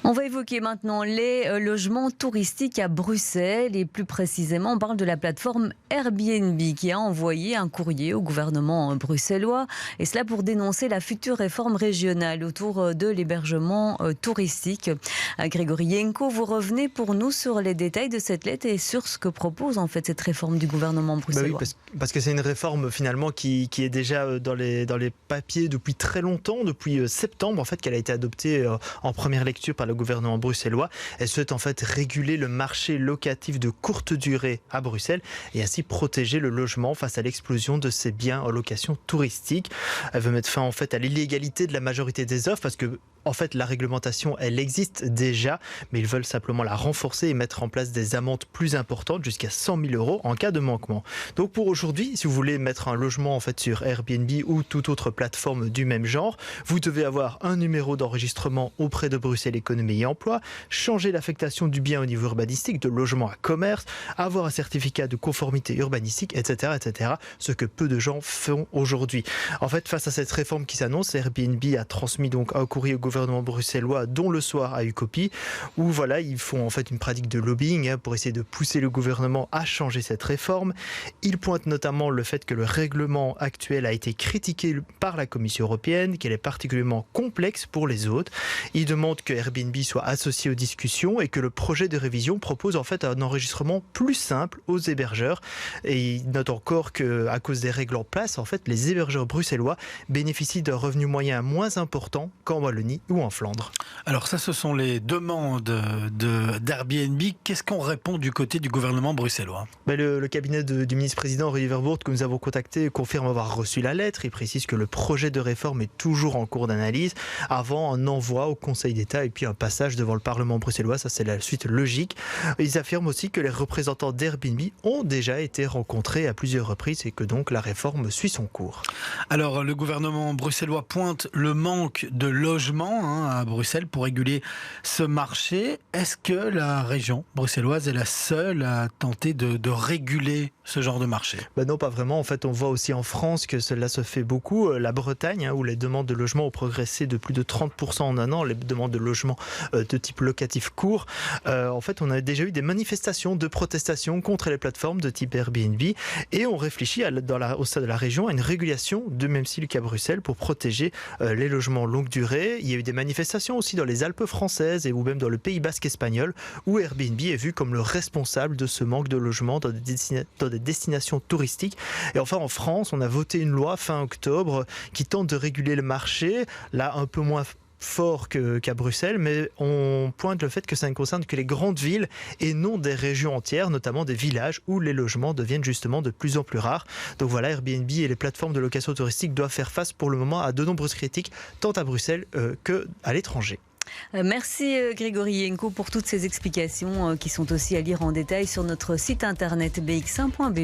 On va évoquer maintenant les logements touristiques à Bruxelles et plus précisément on parle de la plateforme Airbnb qui a envoyé un courrier au gouvernement bruxellois et cela pour dénoncer la future réforme régionale autour de l'hébergement touristique. Grégory Yenko, vous revenez pour nous sur les détails de cette lettre et sur ce que propose en fait cette réforme du gouvernement bruxellois. Oui, parce que c'est une réforme finalement qui est déjà dans les papiers depuis très longtemps, depuis septembre en fait qu'elle a été adoptée en première lecture par le gouvernement bruxellois. Elle souhaite en fait réguler le marché locatif de courte durée à Bruxelles et ainsi protéger le logement face à l'explosion de ces biens en location touristique. Elle veut mettre fin en fait à l'illégalité de la majorité des offres parce que en fait, la réglementation, elle existe déjà, mais ils veulent simplement la renforcer et mettre en place des amendes plus importantes, jusqu'à 100 000 € en cas de manquement. Donc pour aujourd'hui, si vous voulez mettre un logement en fait sur Airbnb ou toute autre plateforme du même genre, vous devez avoir un numéro d'enregistrement auprès de Bruxelles Économie et Emploi, changer l'affectation du bien au niveau urbanistique, de logement à commerce, avoir un certificat de conformité urbanistique, etc., etc., ce que peu de gens font aujourd'hui. En fait, face à cette réforme qui s'annonce, Airbnb a transmis donc un courrier au gouvernement bruxellois, dont le soir a eu copie, où voilà, ils font en fait une pratique de lobbying pour essayer de pousser le gouvernement à changer cette réforme. Ils pointent notamment le fait que le règlement actuel a été critiqué par la Commission européenne, qu'elle est particulièrement complexe pour les autres. Ils demandent que Airbnb soit associé aux discussions et que le projet de révision propose en fait un enregistrement plus simple aux hébergeurs. Et ils notent encore qu'à cause des règles en place, en fait, les hébergeurs bruxellois bénéficient d'un revenu moyen moins important qu'en Wallonie ou en Flandre. Alors ça, ce sont les demandes d'Airbnb. Qu'est-ce qu'on répond du côté du gouvernement bruxellois ? Le cabinet du ministre-président Oliver Boort que nous avons contacté confirme avoir reçu la lettre. Il précise que le projet de réforme est toujours en cours d'analyse avant un envoi au Conseil d'État et puis un passage devant le Parlement bruxellois. Ça, c'est la suite logique. Ils affirment aussi que les représentants d'Airbnb ont déjà été rencontrés à plusieurs reprises et que donc la réforme suit son cours. Alors le gouvernement bruxellois pointe le manque de logements à Bruxelles pour réguler ce marché. Est-ce que la région bruxelloise est la seule à tenter de réguler ce genre de marché ? Non, pas vraiment. En fait, on voit aussi en France que cela se fait beaucoup. La Bretagne, où les demandes de logement ont progressé de plus de 30% en un an, les demandes de logement de type locatif court. En fait, on a déjà eu des manifestations de protestation contre les plateformes de type Airbnb et on réfléchit au sein de la région à une régulation de même style qu'à Bruxelles pour protéger les logements longue durée. Il y a eu des manifestations aussi dans les Alpes françaises et ou même dans le Pays basque espagnol où Airbnb est vu comme le responsable de ce manque de logements dans des destinations touristiques. Et enfin en France, on a voté une loi fin octobre qui tente de réguler le marché, là un peu moins fort qu'à Bruxelles, mais on pointe le fait que ça ne concerne que les grandes villes et non des régions entières, notamment des villages où les logements deviennent justement de plus en plus rares. Donc voilà, Airbnb et les plateformes de location touristique doivent faire face pour le moment à de nombreuses critiques, tant à Bruxelles qu'à l'étranger. Merci Grégory Yenko pour toutes ces explications qui sont aussi à lire en détail sur notre site internet bx1.be.